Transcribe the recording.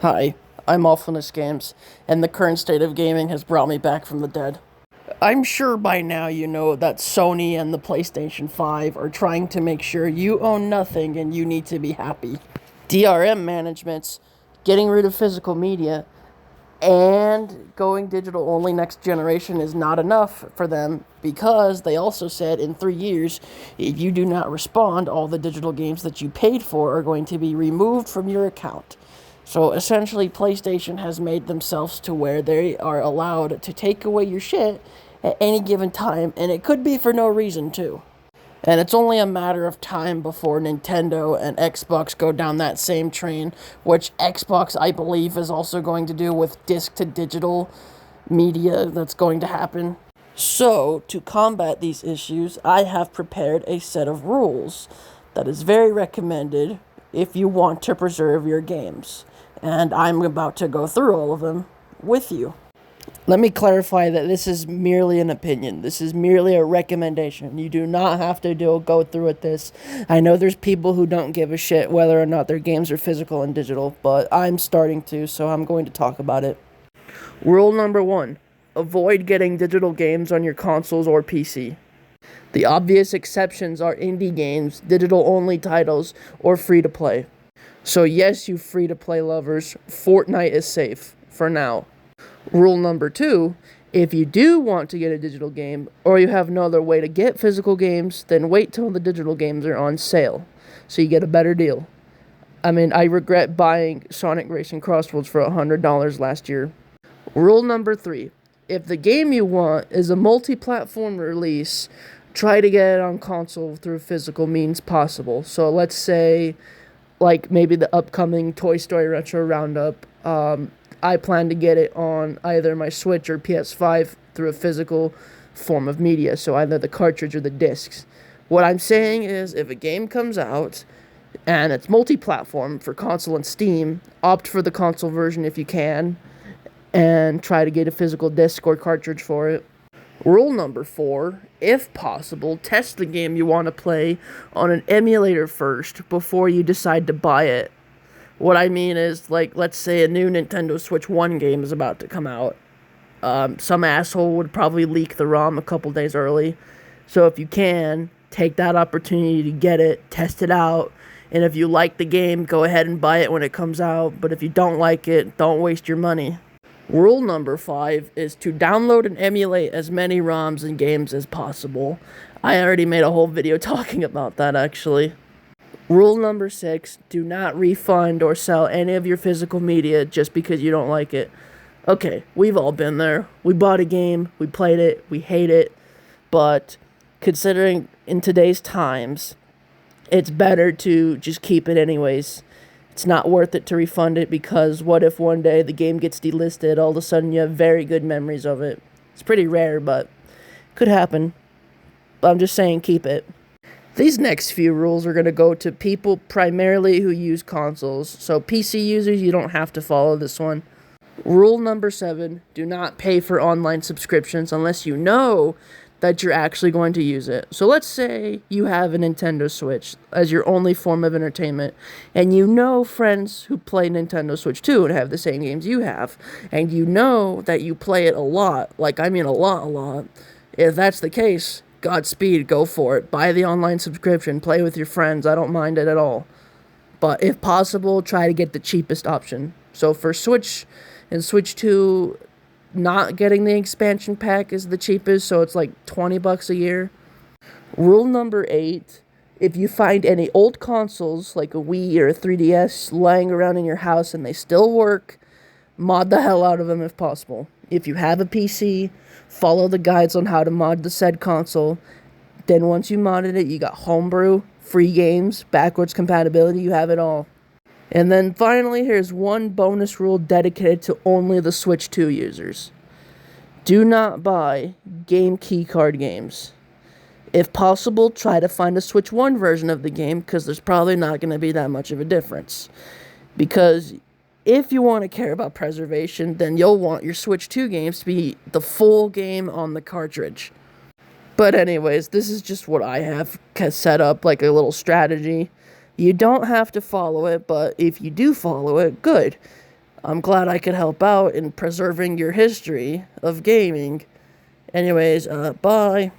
Hi, I'm Awfulness Games, and the current state of gaming has brought me back from the dead. I'm sure by now you know that Sony and the PlayStation 5 are trying to make sure you own nothing and you need to be happy. DRM management's getting rid of physical media and going digital only next generation is not enough for them because they also said in 3 years, if you do not respond, all the digital games that you paid for are going to be removed from your account. So essentially, PlayStation has made themselves to where they are allowed to take away your shit at any given time, and it could be for no reason, too. And it's only a matter of time before Nintendo and Xbox go down that same train, which Xbox, I believe, is also going to do with disc to digital media that's going to happen. So, to combat these issues, I have prepared a set of rules that is very recommended if you want to preserve your games. And I'm about to go through all of them with you. Let me clarify that this is merely an opinion. This is merely a recommendation. You do not have to go through with this. I know there's people who don't give a shit whether or not their games are physical and digital, but I'm starting to, so I'm going to talk about it. Rule number 1. Avoid getting digital games on your consoles or PC. The obvious exceptions are indie games, digital-only titles, or free-to-play. So yes, you free-to-play lovers, Fortnite is safe, for now. Rule number 2, if you do want to get a digital game, or you have no other way to get physical games, then wait till the digital games are on sale, so you get a better deal. I regret buying Sonic Racing Crossworlds for $100 last year. Rule number 3, if the game you want is a multi-platform release, try to get it on console through physical means possible. So let's say, like maybe the upcoming Toy Story Retro Roundup, I plan to get it on either my Switch or PS5 through a physical form of media, so either the cartridge or the discs. What I'm saying is, if a game comes out and it's multi-platform for console and Steam, opt for the console version if you can, and try to get a physical disc or cartridge for it. Rule number 4, if possible, test the game you want to play on an emulator first before you decide to buy it. What I mean is, like, let's say a new Nintendo Switch 1 game is about to come out. Some asshole would probably leak the ROM a couple days early. So if you can, take that opportunity to get it, test it out, and if you like the game, go ahead and buy it when it comes out. But if you don't like it, don't waste your money. Rule number 5 is to download and emulate as many ROMs and games as possible. I already made a whole video talking about that, actually. Rule number 6, do not refund or sell any of your physical media just because you don't like it. Okay, we've all been there. We bought a game, we played it, we hate it, but considering in today's times, it's better to just keep it anyways. It's not worth it to refund it because what if one day the game gets delisted, all of a sudden you have very good memories of it. It's pretty rare, but could happen. I'm just saying keep it. These next few rules are going to go to people primarily who use consoles. So PC users, you don't have to follow this one. Rule number 7, do not pay for online subscriptions unless you know that you're actually going to use it. So let's say you have a Nintendo Switch as your only form of entertainment, and you know friends who play Nintendo Switch 2 and have the same games you have, and you know that you play it a lot, a lot. If that's the case, Godspeed, go for it. Buy the online subscription, play with your friends, I don't mind it at all. But if possible, try to get the cheapest option. So for Switch and Switch 2, not getting the expansion pack is the cheapest, so it's like $20 a year. Rule number 8, if you find any old consoles, like a Wii or a 3DS, lying around in your house and they still work, mod the hell out of them if possible. If you have a PC, follow the guides on how to mod the said console. Then once you modded it, you got homebrew, free games, backwards compatibility, you have it all. And then finally, here's one bonus rule dedicated to only the Switch 2 users. Do not buy game keycard games. If possible, try to find a Switch 1 version of the game, because there's probably not going to be that much of a difference. Because if you want to care about preservation, then you'll want your Switch 2 games to be the full game on the cartridge. But anyways, this is just what I have set up, like a little strategy. You don't have to follow it, but if you do follow it, good. I'm glad I could help out in preserving your history of gaming. Anyways, bye.